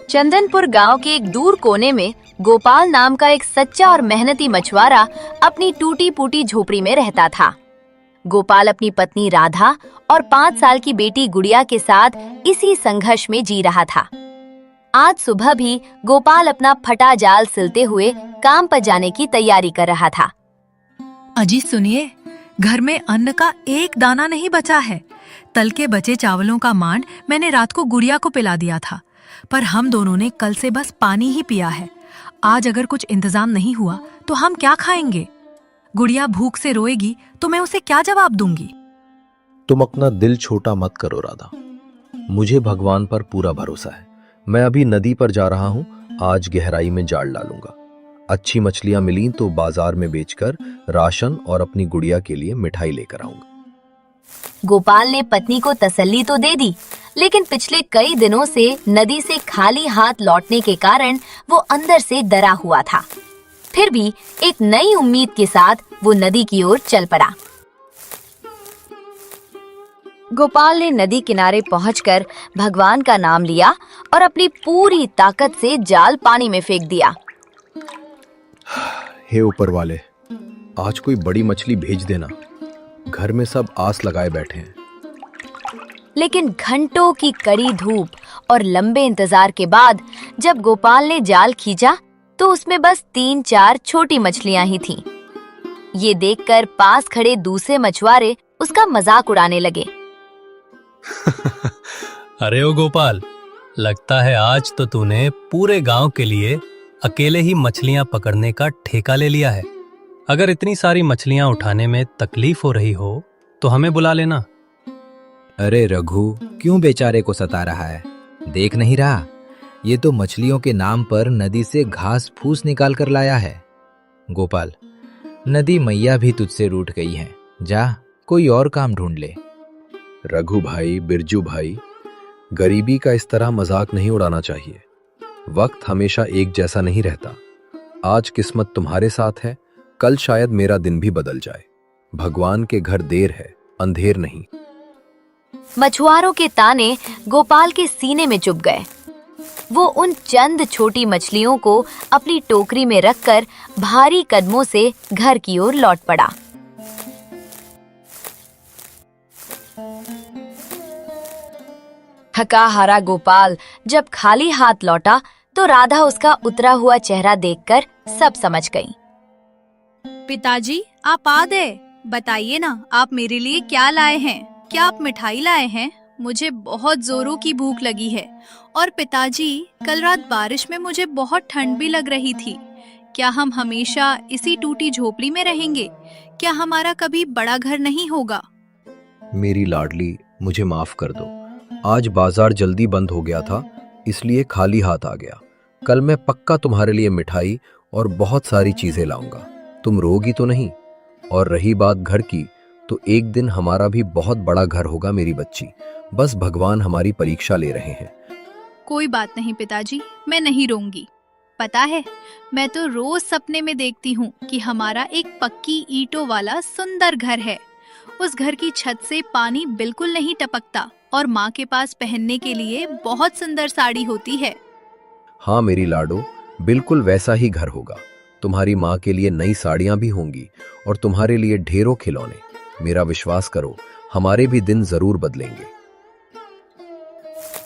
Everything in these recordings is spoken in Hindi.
चंदनपुर गांव के एक दूर कोने में गोपाल नाम का एक सच्चा और मेहनती मछुआरा अपनी टूटी फूटी झोपड़ी में रहता था। गोपाल अपनी पत्नी राधा और 5 साल की बेटी गुड़िया के साथ इसी संघर्ष में जी रहा था। आज सुबह भी गोपाल अपना फटा जाल सिलते हुए काम पर जाने की तैयारी कर रहा था। अजी सुनिए, घर में अन्न का एक दाना नहीं बचा है। तल के बचे चावलों का मांड मैंने रात को गुड़िया को पिला दिया था, पर हम दोनों ने कल से बस पानी ही पिया है। आज अगर कुछ इंतजाम नहीं हुआ तो हम क्या खाएंगे? गुड़िया भूख से रोएगी तो मैं उसे क्या जवाब दूंगी? तुम अपना दिल छोटा मत करो राधा, मुझे भगवान पर पूरा भरोसा है। मैं अभी नदी पर जा रहा हूँ, आज गहराई में जाल डालूंगा। अच्छी मछलियां मिली तो बाजार में बेचकर राशन और अपनी गुड़िया के लिए मिठाई लेकर आऊंगा। गोपाल ने पत्नी को तसल्ली तो दे दी, लेकिन पिछले कई दिनों से नदी से खाली हाथ लौटने के कारण वो अंदर से डरा हुआ था। फिर भी एक नई उम्मीद के साथ वो नदी की ओर चल पड़ा। गोपाल ने नदी किनारे पहुंचकर भगवान का नाम लिया और अपनी पूरी ताकत से जाल पानी में फेंक दिया। हे ऊपर वाले, आज कोई बड़ी मछली भेज देना, घर में सब आस लगाए बैठे हैं। लेकिन घंटों की कड़ी धूप और लंबे इंतजार के बाद जब गोपाल ने जाल खींचा तो उसमें बस 3-4 छोटी मछलियां ही थीं। ये देखकर पास खड़े दूसरे मछुआरे उसका मजाक उड़ाने लगे। अरे ओ गोपाल, लगता है आज तो तूने पूरे गांव के लिए अकेले ही मछलियां पकड़ने का ठेका ले लिया है। अगर इतनी सारी मछलियां उठाने में तकलीफ हो रही हो तो हमें बुला लेना। अरे रघु, क्यों बेचारे को सता रहा है? देख नहीं रहा, ये तो मछलियों के नाम पर नदी से घास फूस निकाल कर लाया है। गोपाल, नदी मैया भी तुझसे रूठ गई है, जा कोई और काम ढूंढ ले। रघु भाई, बिरजू भाई, गरीबी का इस तरह मजाक नहीं उड़ाना चाहिए। वक्त हमेशा एक जैसा नहीं रहता। आज किस्मत तुम्हारे साथ है, कल शायद मेरा दिन भी बदल जाए। भगवान के घर देर है, अंधेर नहीं। मछुआरों के ताने गोपाल के सीने में चुभ गए। वो उन चंद छोटी मछलियों को अपनी टोकरी में रखकर भारी कदमों से घर की ओर लौट पड़ा। थका हारा गोपाल जब खाली हाथ लौटा तो राधा उसका उतरा हुआ चेहरा देखकर सब समझ गई। पिताजी, आप आ गए। बताइए ना, आप मेरे लिए क्या लाए हैं? क्या आप मिठाई लाए हैं? मुझे बहुत जोरों की भूख लगी है। और पिताजी, कल रात बारिश में मुझे बहुत ठंड भी लग रही थी। क्या हम हमेशा इसी टूटी झोपड़ी में रहेंगे? क्या हमारा कभी बड़ा घर नहीं होगा? मेरी लाडली, मुझे माफ कर दो। आज बाजार जल्दी बंद हो गया था, इसलिए खाली हाथ आ गया। कल मैं पक्का तुम्हारे लिए मिठाई और बहुत सारी चीजें लाऊंगा। तुम रोगी तो नहीं? और रही बात घर की, तो एक दिन हमारा भी बहुत बड़ा घर होगा मेरी बच्ची। बस भगवान हमारी परीक्षा ले रहे हैं। कोई बात नहीं पिताजी, मैं नहीं रोऊंगी। पता है, मैं तो रोज सपने में देखती हूँ कि हमारा एक पक्की ईंटों वाला सुंदर घर है। उस घर की छत से पानी बिल्कुल नहीं टपकता और माँ के पास पहनने के लिए बहुत सुंदर साड़ी होती है। हाँ मेरी लाडो, बिल्कुल वैसा ही घर होगा। तुम्हारी माँ के लिए नई साड़ियाँ भी होंगी और तुम्हारे लिए ढेरों खिलौने। मेरा विश्वास करो, हमारे भी दिन जरूर बदलेंगे।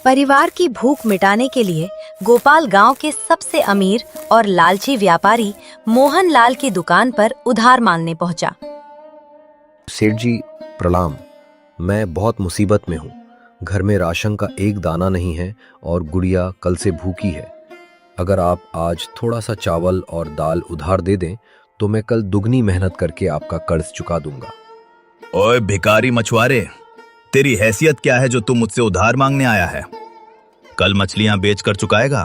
परिवार की भूख मिटाने के लिए गोपाल गांव के सबसे अमीर और लालची व्यापारी मोहन लाल की दुकान पर उधार मांगने पहुंचा। सेठ जी प्रणाम, मैं बहुत मुसीबत में हूँ। घर में राशन का एक दाना नहीं है और गुड़िया कल से भूखी है। अगर आप आज थोड़ा सा चावल और दाल उधार दे दें तो मैं कल दुगनी मेहनत करके आपका कर्ज चुका दूंगा। ओए भिखारी मछुआरे, तेरी हैसियत क्या है जो तू मुझसे उधार मांगने आया है? कल मछलियां बेच कर चुकाएगा,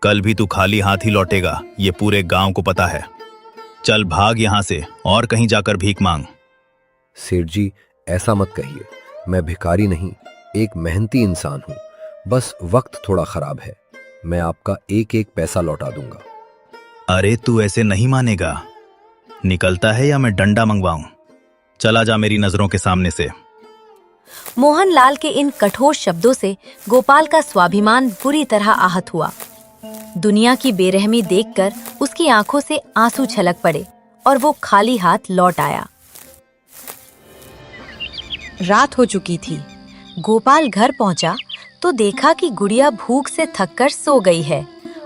कल भी तू खाली हाथ ही लौटेगा, ये पूरे गांव को पता है। चल भाग यहां से और कहीं जाकर भीख मांग। सेठ जी ऐसा मत कहिए, मैं भिखारी नहीं, एक मेहनती इंसान हूँ। बस वक्त थोड़ा खराब है, मैं आपका एक एक पैसा लौटा दूंगा। अरे तू ऐसे नहीं मानेगा, निकलता है या मैं डंडा मंगवाऊं? चला जा मेरी नजरों के सामने से। मोहनलाल के इन कठोर शब्दों से गोपाल का स्वाभिमान बुरी तरह आहत हुआ। दुनिया की बेरहमी देखकर उसकी आंखों से आंसू छलक पड़े और वो खाली हाथ लौट आया। रात हो चुकी थी। गोपाल घर पहुंचा तो देखा कि गुड़िया भूख से थककर सो गई है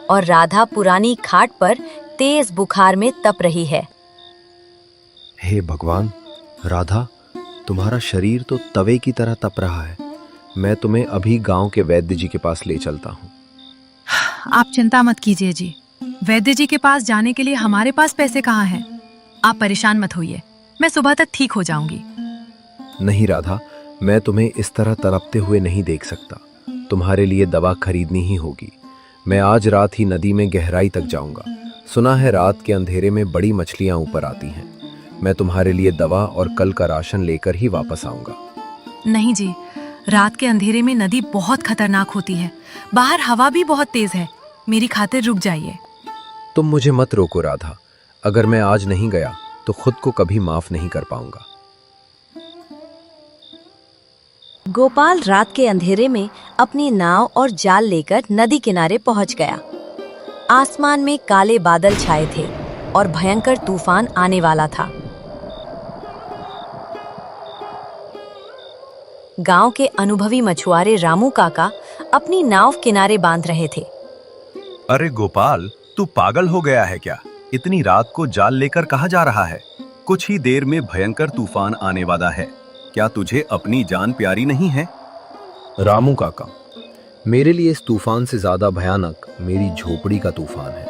और राधा पुरानी खाट पर तेज बुखार में तप रही है। हे भगवान, राधा, तुम्हारा शरीर तो तवे की तरह तप रहा है। मैं तुम्हें अभी गांव के वैद्य जी के पास ले चलता हूँ। आप चिंता मत कीजिए जी, वैद्य जी के पास जाने के लिए हमारे पास पैसे कहाँ हैं। आप परेशान मत होइए, मैं सुबह तक ठीक हो जाऊंगी। नहीं राधा, मैं तुम्हें इस तरह तड़पते हुए नहीं देख सकता। तुम्हारे लिए दवा खरीदनी ही होगी। मैं आज रात ही नदी में गहराई तक जाऊंगा। सुना है रात के अंधेरे में बड़ी मछलियां ऊपर आती हैं। मैं तुम्हारे लिए दवा और कल का राशन लेकर ही वापस आऊंगा। नहीं जी, रात के अंधेरे में नदी बहुत खतरनाक होती है। बाहर हवा भी बहुत तेज है। मेरी खातिर रुक जाइए। तुम मुझे मत रोको राधा। अगर मैं आज नहीं गया तो खुद को कभी माफ नहीं कर पाऊंगा। गोपाल रात के अंधेरे में अपनी नाव और जाल लेकर नदी किनारे पहुंच गया। आसमान में काले बादल छाए थे और भयंकर तूफान आने वाला था। गांव के अनुभवी मछुआरे रामू काका अपनी नाव किनारे बांध रहे थे। अरे गोपाल, तू पागल हो गया है क्या? इतनी रात को जाल लेकर कहाँ जा रहा है? कुछ ही देर में भयंकर तूफान आने वाला है। क्या तुझे अपनी जान प्यारी नहीं है? रामू काका, मेरे लिए इस तूफान से ज्यादा भयानक मेरी झोपड़ी का तूफान है,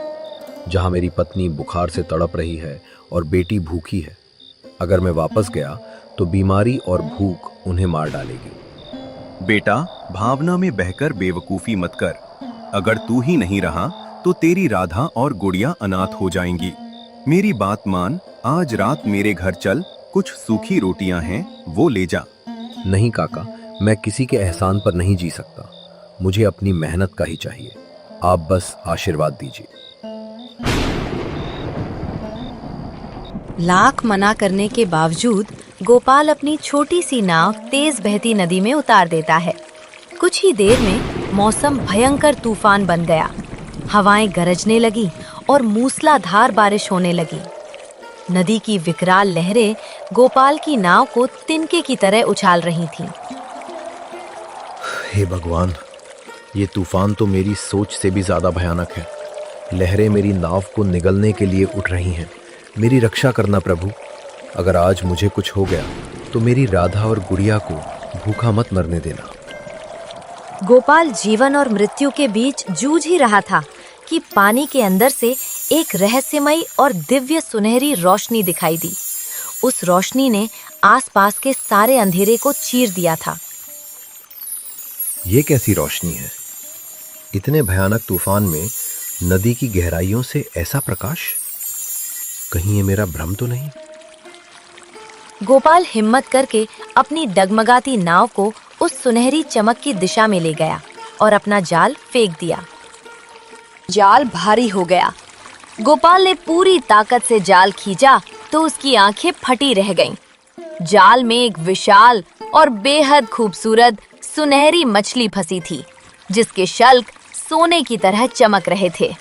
जहां मेरी पत्नी बुखार से तड़प रही है और बेटी भूखी है। अगर मैं वापस गया तो बीमारी और भूख उन्हें मार डालेगी। बेटा, भावना में बहकर बेवकूफी मत कर। अगर तू ही नहीं रहा तो तेरी राधा और गुड़िया अनाथ हो जाएंगी। मेरी बात मान, आज रात मेरे घर चल। कुछ सूखी रोटियां हैं, वो ले जा। नहीं काका, मैं किसी के एहसान पर नहीं जी सकता। मुझे अपनी मेहनत का ही चाहिए। आप बस आशीर्वाद दीजिए। लाख मना करने के बावजूद गोपाल अपनी छोटी सी नाव तेज बहती नदी में उतार देता है। कुछ ही देर में मौसम भयंकर तूफान बन गया। हवाएं गरजने लगी और मूसलाधार बारिश होने लगी। नदी की विकराल लहरें गोपाल की नाव को तिनके की तरह उछाल रही थीं। हे भगवान, ये तूफान तो मेरी सोच से भी ज्यादा भयानक है। लहरें मेरी नाव को निगलने के लिए उठ रही हैं। मेरी रक्षा करना प्रभु। अगर आज मुझे कुछ हो गया तो मेरी राधा और गुड़िया को भूखा मत मरने देना। गोपाल जीवन और मृत्यु के बीच जूझ ही रहा था कि पानी के अंदर से एक रहस्यमयी और दिव्य सुनहरी रोशनी दिखाई दी। उस रोशनी ने आसपास के सारे अंधेरे को चीर दिया था। ये कैसी रोशनी है? इतने भयानक तूफान में नदी की गहराइयों से ऐसा प्रकाश? कहीं ये मेरा भ्रम तो नहीं? गोपाल हिम्मत करके अपनी डगमगाती नाव को उस सुनहरी चमक की दिशा में ले गया और अपना जाल फेंक दिया। जाल भारी हो गया। गोपाल ने पूरी ताकत से जाल खींचा तो उसकी आंखें फटी रह गईं। जाल में एक विशाल और बेहद खूबसूरत सुनहरी मछली फंसी थी, जिसके शल्क सोने की तरह चमक रहे थे।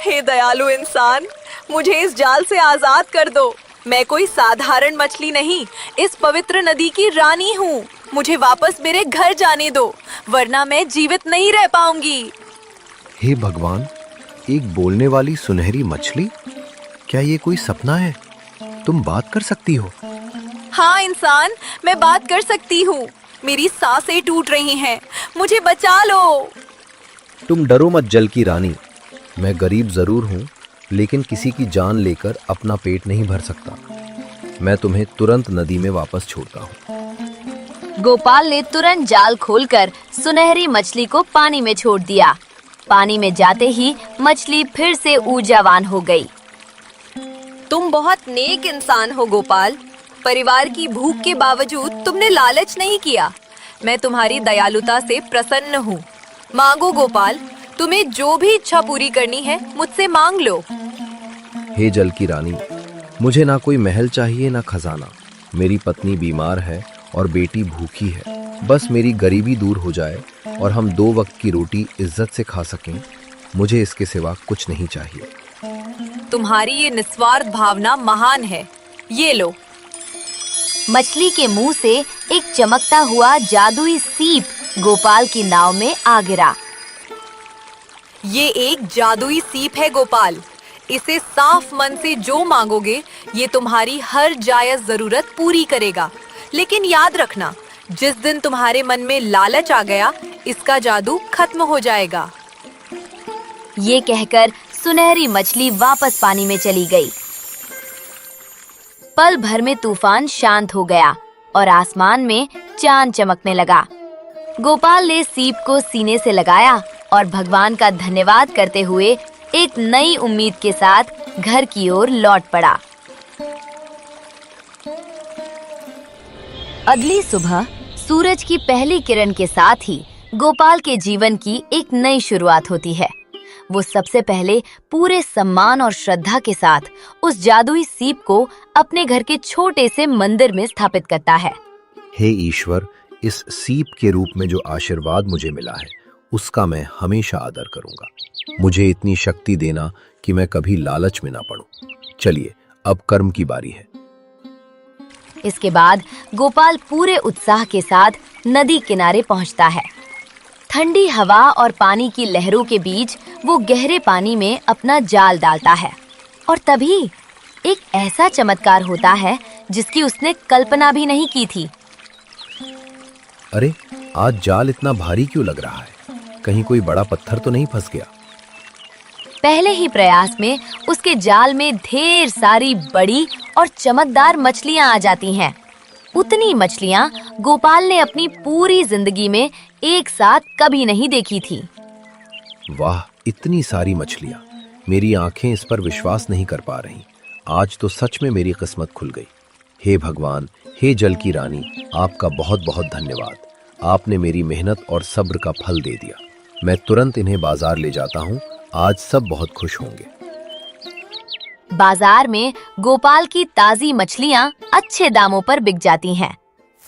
हे दयालु इंसान, मुझे इस जाल से आजाद कर दो। मैं कोई साधारण मछली नहीं, इस पवित्र नदी की रानी हूँ। मुझे वापस मेरे घर जाने दो, वरना मैं जीवित नहीं रह पाऊंगी। हे भगवान, एक बोलने वाली सुनहरी मछली? क्या ये कोई सपना है? तुम बात कर सकती हो? हाँ इंसान, मैं बात कर सकती हूँ। मेरी सांसें टूट रही हैं, मुझे बचा लो। तुम डरो मत जल की रानी। मैं गरीब जरूर हूँ, लेकिन किसी की जान लेकर अपना पेट नहीं भर सकता। मैं तुम्हें तुरंत नदी में वापस छोड़ता हूँ। गोपाल ने तुरंत जाल खोलकर सुनहरी मछली को पानी में छोड़ दिया। पानी में जाते ही मछली फिर से ऊर्जावान हो गई। तुम बहुत नेक इंसान हो गोपाल। परिवार की भूख के बावजूद तुमने लालच नहीं किया। मैं तुम्हारी दयालुता से प्रसन्न हूँ। मांगो गोपाल, तुम्हें जो भी इच्छा पूरी करनी है मुझसे मांग लो। हे जल की रानी, मुझे ना कोई महल चाहिए ना खजाना। मेरी पत्नी बीमार है और बेटी भूखी है। बस मेरी गरीबी दूर हो जाए और हम 2 वक्त की रोटी इज्जत से खा सकें। मुझे इसके सिवा कुछ नहीं चाहिए। तुम्हारी ये निस्वार्थ भावना महान है। ये लो। मछली के मुंह से एक चमकता हुआ जादुई सीप गोपाल की नाव में आ गिरा। ये एक जादुई सीप है गोपाल। इसे साफ मन से जो मांगोगे ये तुम्हारी हर जायज जरूरत पूरी करेगा। लेकिन याद रखना, जिस दिन तुम्हारे मन में लालच आ गया, इसका जादू खत्म हो जाएगा। ये कहकर सुनहरी मछली वापस पानी में चली गई। पल भर में तूफान शांत हो गया और आसमान में चांद चमकने लगा। गोपाल ने सीप को सीने से लगाया और भगवान का धन्यवाद करते हुए एक नई उम्मीद के साथ घर की ओर लौट पड़ा। अगली सुबह सूरज की पहली किरण के साथ ही गोपाल के जीवन की एक नई शुरुआत होती है। वो सबसे पहले पूरे सम्मान और श्रद्धा के साथ उस जादुई सीप को अपने घर के छोटे से मंदिर में स्थापित करता है। हे ईश्वर, इस सीप के रूप में जो आशीर्वाद मुझे मिला है उसका मैं हमेशा आदर करूंगा। मुझे इतनी शक्ति देना कि मैं कभी लालच में ना पड़ूं। चलिए, अब कर्म की बारी है। इसके बाद गोपाल पूरे उत्साह के साथ नदी किनारे पहुंचता है। ठंडी हवा और पानी की लहरों के बीच वो गहरे पानी में अपना जाल डालता है और तभी एक ऐसा चमत्कार होता है जिसकी उसने कल्पना भी नहीं की थी। अरे, आज जाल इतना भारी क्यों लग रहा है? कहीं कोई बड़ा पत्थर तो नहीं फंस गया? पहले ही प्रयास में उसके जाल में ढेर सारी बड़ी और चमकदार मछलियां आ जाती हैं। उतनी मछलियां गोपाल ने अपनी पूरी जिंदगी में एक साथ कभी नहीं देखी थी। वाह, इतनी सारी मछलियां! मेरी आंखें इस पर विश्वास नहीं कर पा रही। आज तो सच में मेरी किस्मत खुल गई। हे भगवान, हे जल की रानी, आपका बहुत बहुत धन्यवाद। आपने मेरी मेहनत और सब्र का फल दे दिया। मैं तुरंत इन्हें बाजार ले जाता हूँ। आज सब बहुत खुश होंगे। बाजार में गोपाल की ताजी मछलियां अच्छे दामों पर बिक जाती हैं।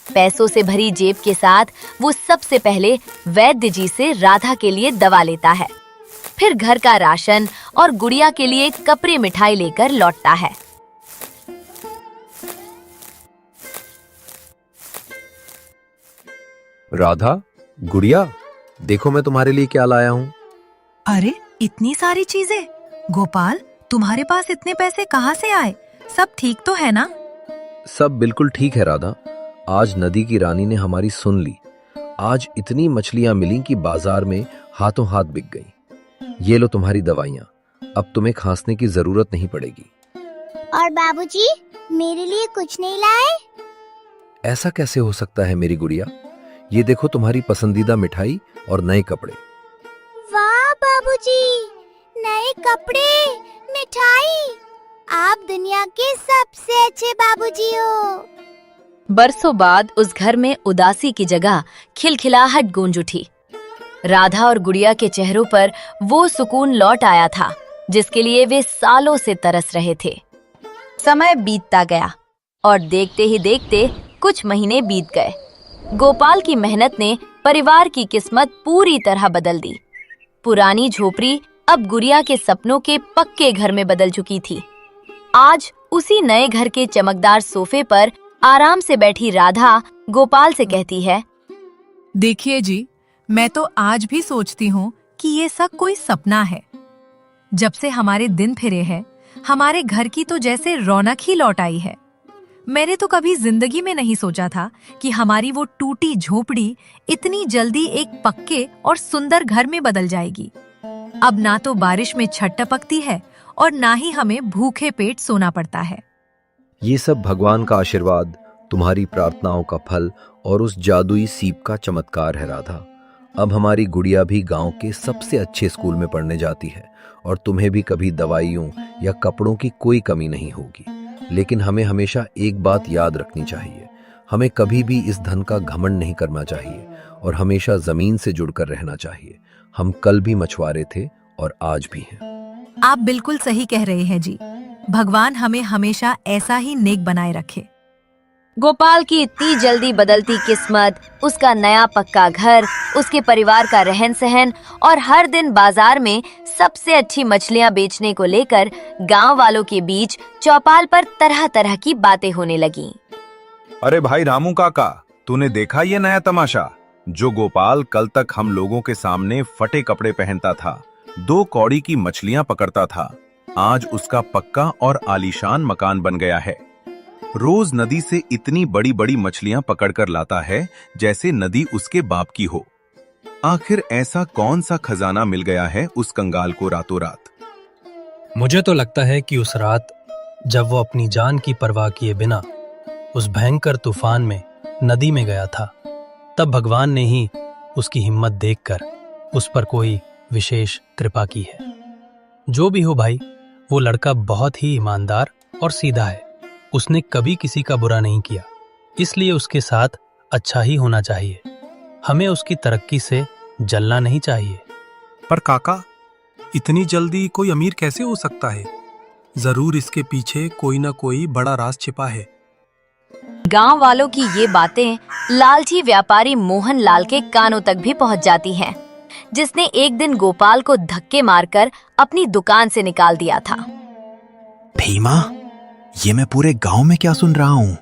पैसों से भरी जेब के साथ वो सबसे पहले वैद्य जी से राधा के लिए दवा लेता है। फिर घर का राशन और गुड़िया के लिए कपड़े मिठाई लेकर लौटता है। राधा, गुड़िया, देखो मैं तुम्हारे लिए क्या लाया हूँ। अरे, इतनी सारी चीजें! गोपाल, तुम्हारे पास इतने पैसे कहाँ से आए? सब ठीक तो है ना? सब बिल्कुल ठीक है राधा। आज नदी की रानी ने हमारी सुन ली। आज इतनी मछलियां मिली कि बाजार में हाथों हाथ बिक गईं। ये लो तुम्हारी दवाइयाँ। अब तुम्हें खांसने की जरूरत नहीं पड़ेगी। और बाबूजी, मेरे लिए कुछ नहीं लाए? ऐसा कैसे हो सकता है मेरी गुड़िया? ये देखो तुम्हारी पसंदीदा मिठाई और नए कपड़े। वाह बाबूजी, नए कपड़े, मिठाई! आप दुनिया के सबसे अच्छे बाबूजी हो। बरसों बाद उस घर में उदासी की जगह खिलखिलाहट गूंज उठी। राधा और गुड़िया के चेहरों पर वो सुकून लौट आया था जिसके लिए वे सालों से तरस रहे थे। समय बीतता गया और देखते ही देखते कुछ महीने बीत गए। गोपाल की मेहनत ने परिवार की किस्मत पूरी तरह बदल दी। पुरानी झोपड़ी अब गुड़िया के सपनों के पक्के घर में बदल चुकी थी। आज उसी नए घर के चमकदार सोफे पर आराम से बैठी राधा गोपाल से कहती है, देखिए जी, मैं तो आज भी सोचती हूँ कि ये सब कोई सपना है। जब से हमारे दिन फिरे हैं, हमारे घर की तो जैसे रौनक ही लौट आई है। मैंने तो कभी जिंदगी में नहीं सोचा था कि हमारी वो टूटी झोपड़ी इतनी जल्दी एक पक्के और सुंदर घर में बदल जाएगी। अब ना तो बारिश में छत टपकती है और ना ही हमें भूखे पेट सोना पड़ता है। ये सब भगवान का आशीर्वाद, तुम्हारी प्रार्थनाओं का फल और उस जादुई सीप का चमत्कार है राधा। अब हमारी गुड़िया भी गांव के सबसे अच्छे स्कूल में पढ़ने जाती है और तुम्हें भी कभी दवाइयों या कपड़ों की कोई कमी नहीं होगी। लेकिन हमें हमेशा एक बात याद रखनी चाहिए, हमें कभी भी इस धन का घमंड नहीं करना चाहिए और हमेशा जमीन से जुड़कर रहना चाहिए। हम कल भी मछुआरे थे और आज भी हैं। आप बिल्कुल सही कह रहे हैं जी। भगवान हमें हमेशा ऐसा ही नेक बनाए रखे। गोपाल की इतनी जल्दी बदलती किस्मत, उसका नया पक्का घर, उसके परिवार का रहन सहन और हर दिन बाजार में सबसे अच्छी मछलियां बेचने को लेकर गांव वालों के बीच चौपाल पर तरह तरह की बातें होने लगीं। अरे भाई रामू काका, तूने देखा ये नया तमाशा? जो गोपाल कल तक हम लोगों के सामने फटे कपड़े पहनता था, 2 कौड़ी की मछलियां पकड़ता था, आज उसका पक्का और आलीशान मकान बन गया है। रोज नदी से इतनी बड़ी बड़ी मछलियां पकड़कर लाता है जैसे नदी उसके बाप की हो। आखिर ऐसा कौन सा खजाना मिल गया है उस कंगाल को रातों रात? मुझे तो लगता है कि उस रात जब वो अपनी जान की परवाह किए बिना उस भयंकर तूफान में नदी में गया था, तब भगवान ने ही उसकी हिम्मत देखकर उस पर कोई विशेष कृपा की है। जो भी हो भाई, वो लड़का बहुत ही ईमानदार और सीधा है। उसने कभी किसी का बुरा नहीं किया, इसलिए उसके साथ अच्छा ही होना चाहिए। हमें उसकी तरक्की से जलना नहीं चाहिए। पर काका, इतनी जल्दी कोई अमीर कैसे हो सकता है? जरूर इसके पीछे कोई ना कोई बड़ा राज छिपा है। गांव वालों की ये बातें लालची व्यापारी मोहन लाल के कानों तक भी पहुंच जाती हैं, जिसने एक दिन गोपाल को धक्के मारकर अपनी दुकान से निकाल दिया था। भीमा, ये मैं पूरे गांव में क्या सुन रहा हूँ?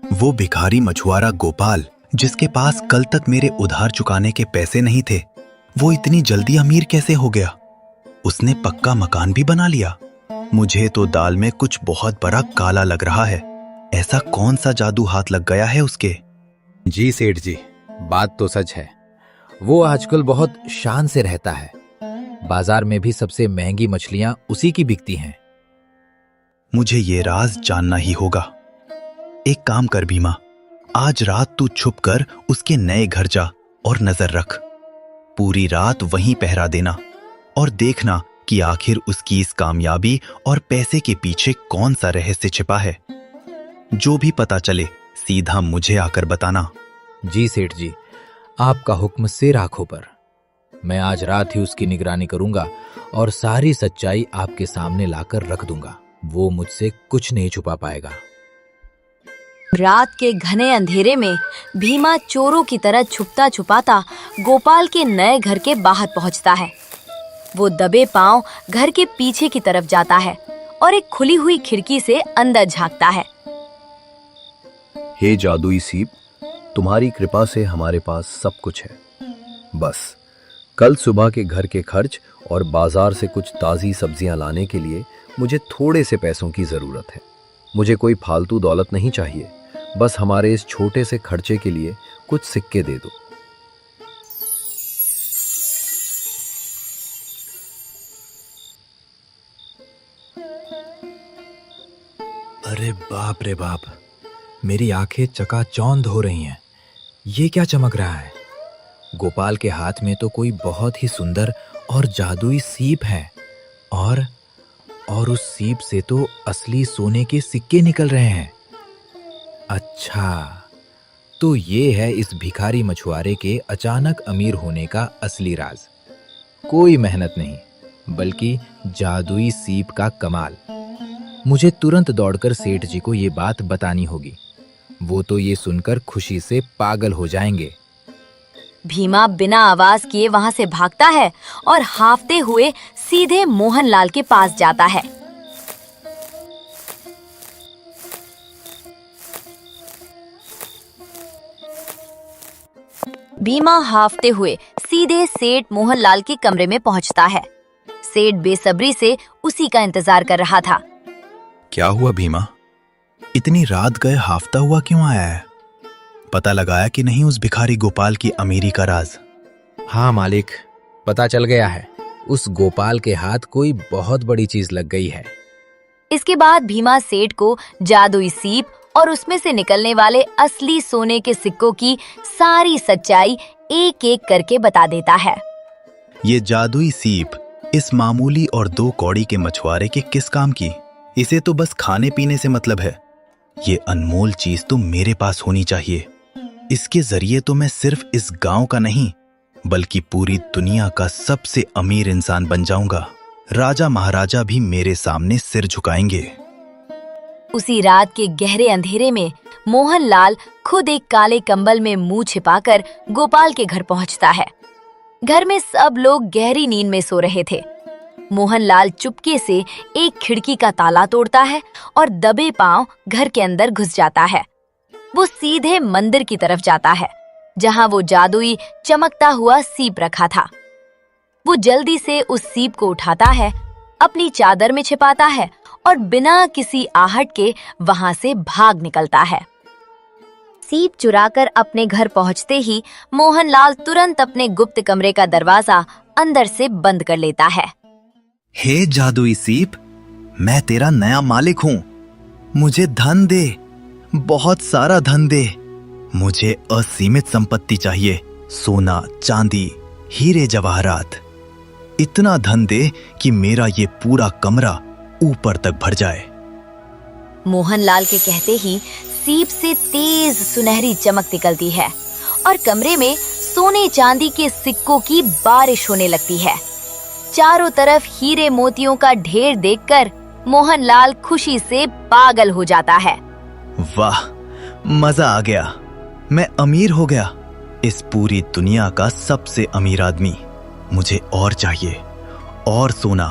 वो भिखारी मछुआरा गोपाल, जिसके पास कल तक मेरे उधार चुकाने के पैसे नहीं थे, वो इतनी जल्दी अमीर कैसे हो गया? उसने पक्का मकान भी बना लिया। मुझे तो दाल में कुछ बहुत बड़ा काला लग रहा है। ऐसा कौन सा जादू हाथ लग गया है उसके? जी सेठ जी, बात तो सच है। वो आजकल बहुत शान से रहता है। बाजार में भी सबसे महंगी मछलियां उसी की बिकती हैं। मुझे ये राज जानना ही होगा। एक काम कर भीमा, आज रात तू छुप कर उसके नए घर जा और नजर रख। पूरी रात वहीं पहरा देना और देखना कि आखिर उसकी इस कामयाबी और पैसे के पीछे कौन सा रहस्य छिपा है। जो भी पता चले सीधा मुझे आकर बताना। जी सेठ जी, आपका हुक्म सिर आंखों पर। मैं आज रात ही उसकी निगरानी करूंगा और सारी सच्चाई आपके सामने लाकर रख दूंगा। वो मुझसे कुछ नहीं छुपा पाएगा। रात के घने अंधेरे में भीमा चोरों की तरह छुपता छुपाता गोपाल के नए घर के बाहर पहुंचता है। वो दबे पांव घर के पीछे की तरफ जाता है और एक खुली हुई खिड़की से अंदर झांकता है। हे जादुई सीप, तुम्हारी कृपा से हमारे पास सब कुछ है। बस कल सुबह के घर के खर्च और बाजार से कुछ ताज़ी सब्जियां लाने के लिए मुझे थोड़े से पैसों की ज़रूरत है। मुझे कोई फालतू दौलत नहीं चाहिए, बस हमारे इस छोटे से खर्चे के लिए कुछ सिक्के दे दो। अरे बाप रे बाप, मेरी आंखें चकाचौंध हो रही हैं। ये क्या चमक रहा है? गोपाल के हाथ में तो कोई बहुत ही सुंदर और जादुई सीप है और उस सीप से तो असली सोने के सिक्के निकल रहे हैं। अच्छा, तो ये है इस भिखारी मछुआरे के अचानक अमीर होने का असली राज। कोई मेहनत नहीं, बल्कि जादुई सीप का कमाल। मुझे तुरंत दौड़कर सेठ जी को ये बात बतानी होगी। वो तो ये सुनकर खुशी से पागल हो जाएंगे। भीमा बिना आवाज किए वहां से भागता है और हांफते हुए सीधे मोहनलाल के पास जाता है। भीमा हांफते हुए सीधे सेठ मोहनलाल के कमरे में पहुंचता है। सेठ बेसब्री से उसी का इंतजार कर रहा था। क्या हुआ भीमा? इतनी रात गए हाफता हुआ क्यों आया है? पता लगाया कि नहीं उस भिखारी गोपाल की अमीरी का राज? हाँ मालिक, पता चल गया है। उस गोपाल के हाथ कोई बहुत बड़ी चीज लग गई है। इसके बाद भीमा सेठ को जादुई सीप और उसमें से निकलने वाले असली सोने के सिक्कों की सारी सच्चाई एक एक करके बता देता है। ये जादुई सीप इस मामूली और 2 कौड़ी के मछुआरे के किस काम की? इसे तो बस खाने पीने से मतलब है। ये अनमोल चीज तो मेरे पास होनी चाहिए। इसके जरिए तो मैं सिर्फ इस गांव का नहीं, बल्कि पूरी दुनिया का सबसे अमीर इंसान बन जाऊंगा। राजा महाराजा भी मेरे सामने सिर झुकाएंगे। उसी रात के गहरे अंधेरे में मोहनलाल खुद एक काले कंबल में मुंह छिपाकर गोपाल के घर पहुंचता है। घर में सब लोग गहरी नींद में सो रहे थे। मोहनलाल चुपके से एक खिड़की का ताला तोड़ता है और दबे पांव घर के अंदर घुस जाता है। वो सीधे मंदिर की तरफ जाता है, जहां वो जादुई चमकता हुआ सीप रखा था। वो जल्दी से उस सीप को उठाता है, अपनी चादर में छिपाता है और बिना किसी आहट के वहां से भाग निकलता है। सीप चुराकर अपने घर पहुंचते ही मोहनलाल तुरंत अपने गुप्त कमरे का दरवाजा अंदर से बंद कर लेता है। हे जादुई सीप, मैं तेरा नया मालिक हूँ। मुझे धन दे, बहुत सारा धन दे। मुझे असीमित संपत्ति चाहिए, सोना, चांदी, हीरे जवाहरात। इतना धन दे कि मेरा ये पूरा कमरा ऊपर तक भर जाए। मोहनलाल के कहते ही सीप से तेज सुनहरी चमक निकलती है और कमरे में सोने चांदी के सिक्कों की बारिश होने लगती है। चारों तरफ हीरे मोतियों का ढेर देखकर मोहनलाल खुशी से पागल हो जाता है। वाह, मजा आ गया। मैं अमीर हो गया, इस पूरी दुनिया का सबसे अमीर आदमी। मुझे और चाहिए, और सोना,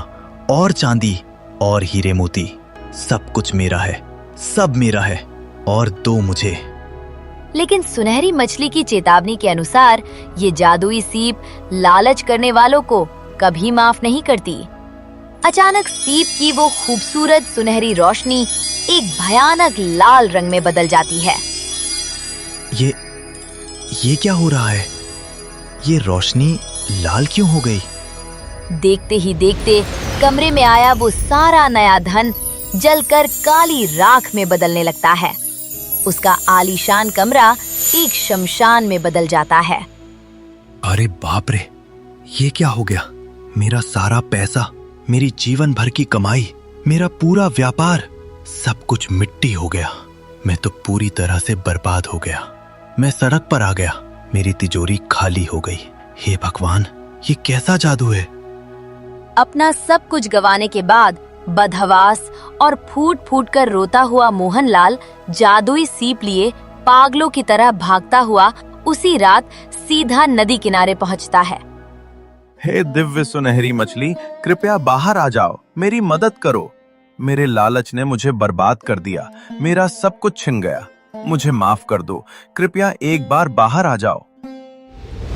और चांदी, और हीरे मोती। सब कुछ मेरा है, सब मेरा है, और दो मुझे। लेकिन सुनहरी मछली की चेतावनी के अनुसार ये जादुई सीप लालच करने वालों को कभी माफ नहीं करती। अचानक सीप की वो खूबसूरत सुनहरी रोशनी एक भयानक लाल रंग में बदल जाती है। ये क्या हो रहा है? ये रोशनी लाल क्यों हो गई? देखते ही देखते कमरे में आया वो सारा नया धन जलकर काली राख में बदलने लगता है। उसका आलीशान कमरा एक शमशान में बदल जाता है। अरे बाप रे, ये क्या हो गया? मेरा सारा पैसा, मेरी जीवन भर की कमाई, मेरा पूरा व्यापार, सब कुछ मिट्टी हो गया। मैं तो पूरी तरह से बर्बाद हो गया। मैं सड़क पर आ गया, मेरी तिजोरी खाली हो गई। हे भगवान, ये कैसा जादू है? अपना सब कुछ गंवाने के बाद बदहवास और फूट फूट कर रोता हुआ मोहनलाल जादुई सीप लिए पागलों की तरह भागता हुआ उसी रात सीधा नदी किनारे पहुंचता है। हे दिव्य सुनहरी मछली, कृपया बाहर आ जाओ, मेरी मदद करो। मेरे लालच ने मुझे बर्बाद कर दिया, मेरा सब कुछ छिन गया। मुझे माफ कर दो, कृपया एक बार बाहर आ जाओ।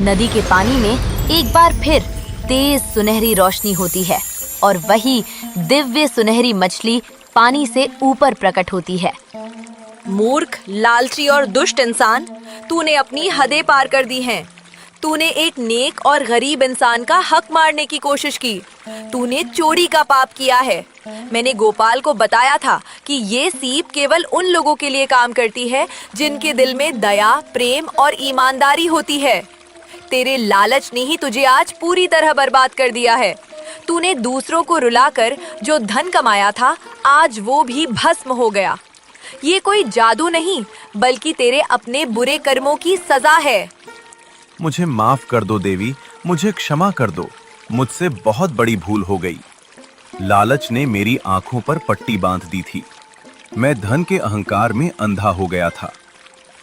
नदी के पानी में एक बार फिर तेज सुनहरी रोशनी होती है और वही दिव्य सुनहरी मछली पानी से ऊपर प्रकट होती है। मूर्ख, लालची और दुष्ट इंसान, तूने अपनी हदें पार कर दी हैं। तूने एक नेक और गरीब इंसान का हक मारने की कोशिश की। तूने चोरी का पाप किया है। मैंने गोपाल को बताया था कि ये सीप केवल उन लोगों के लिए काम करती है जिनके दिल में दया, प्रेम और ईमानदारी होती है। तेरे लालच ने ही तुझे आज पूरी तरह बर्बाद कर दिया है। तूने दूसरों को रुलाकर जो धन कमाया था, आज वो भी भस्म हो गया। ये कोई जादू नहीं, बल्कि तेरे अपने बुरे कर्मों की सजा है। मुझे माफ कर दो देवी, मुझे क्षमा कर दो। मुझसे बहुत बड़ी भूल हो गई। लालच ने मेरी आंखों पर पट्टी बांध दी थी। मैं धन के अहंकार में अंधा हो गया था।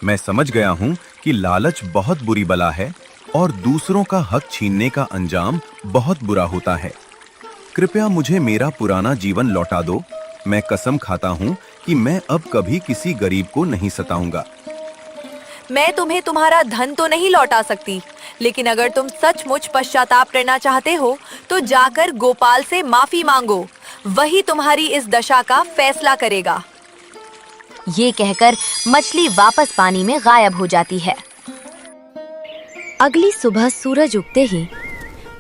मैं समझ गया हूँ कि लालच बहुत बुरी बला है और दूसरों का हक छीनने का अंजाम बहुत बुरा होता है। कृपया मुझे मेरा पुराना जीवन लौटा दो। मैं कसम खाता हूँ कि मैं अब कभी किसी गरीब को नहीं सताऊंगा। मैं तुम्हें तुम्हारा धन तो नहीं लौटा सकती, लेकिन अगर तुम सचमुच पश्चाताप करना चाहते हो तो जाकर गोपाल से माफी मांगो। वही तुम्हारी इस दशा का फैसला करेगा। ये कहकर मछली वापस पानी में गायब हो जाती है। अगली सुबह सूरज उगते ही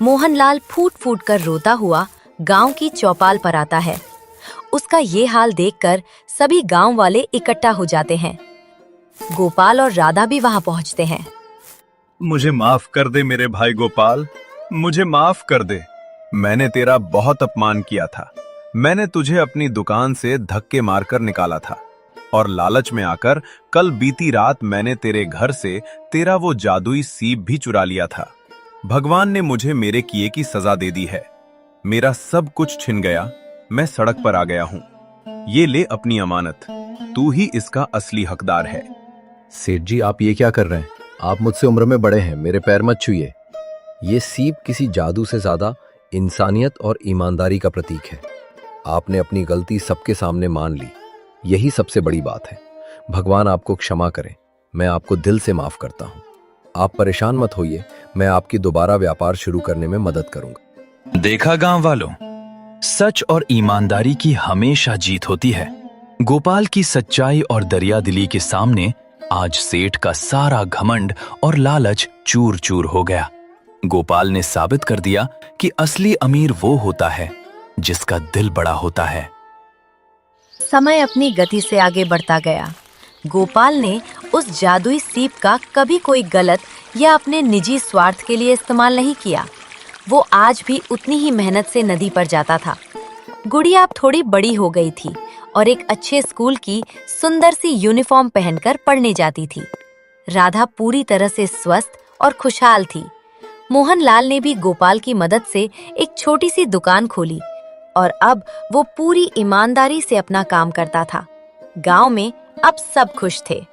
मोहनलाल फूट फूट कर रोता हुआ गांव की चौपाल पर आता है। उसका ये हाल देखकर सभी गांव वाले इकट्ठा हो जाते हैं। गोपाल और राधा भी वहां पहुंचते हैं। मुझे माफ कर दे मेरे भाई गोपाल, मुझे माफ कर दे। मैंने तेरा बहुत अपमान किया था। मैंने तुझे अपनी दुकान से धक्के मारकर निकाला था और लालच में आकर कल बीती रात मैंने तेरे घर से तेरा वो जादुई सीप भी चुरा लिया था। भगवान ने मुझे मेरे किए की सजा दे दी है। मेरा सब कुछ छिन गया। मैं सड़क पर आ गया हूँ। ये ले अपनी अमानत, तू ही इसका असली हकदार है। सेठ जी, आप ये क्या कर रहे हैं? आप मुझसे उम्र में बड़े हैं, मेरे पैर मत छूइए। ये सीप किसी जादू से ज्यादा इंसानियत और ईमानदारी का प्रतीक है। आपने अपनी गलती सबके सामने मान ली, यही सबसे बड़ी बात है। भगवान आपको क्षमा करें, मैं आपको दिल से माफ करता हूँ। आप परेशान मत होइए, मैं आपकी दोबारा व्यापार शुरू करने में मदद करूंगा। देखा गांव वालों, सच और ईमानदारी की हमेशा जीत होती है। गोपाल की सच्चाई और दरियादिली के सामने आज सेठ का सारा घमंड और लालच चूर चूर हो गया। गोपाल ने साबित कर दिया कि असली अमीर वो होता है जिसका दिल बड़ा होता है। समय अपनी गति से आगे बढ़ता गया। गोपाल ने उस जादुई सीप का कभी कोई गलत या अपने निजी स्वार्थ के लिए इस्तेमाल नहीं किया। वो आज भी उतनी ही मेहनत से नदी पर जाता था। गुड़िया अब थोड़ी बड़ी हो गई थी और एक अच्छे स्कूल की सुंदर सी यूनिफॉर्म पहनकर पढ़ने जाती थी। राधा पूरी तरह से स्वस्थ और खुशहाल थी। मोहनलाल ने भी गोपाल की मदद से एक छोटी सी दुकान खोली और अब वो पूरी ईमानदारी से अपना काम करता था। गांव में अब सब खुश थे।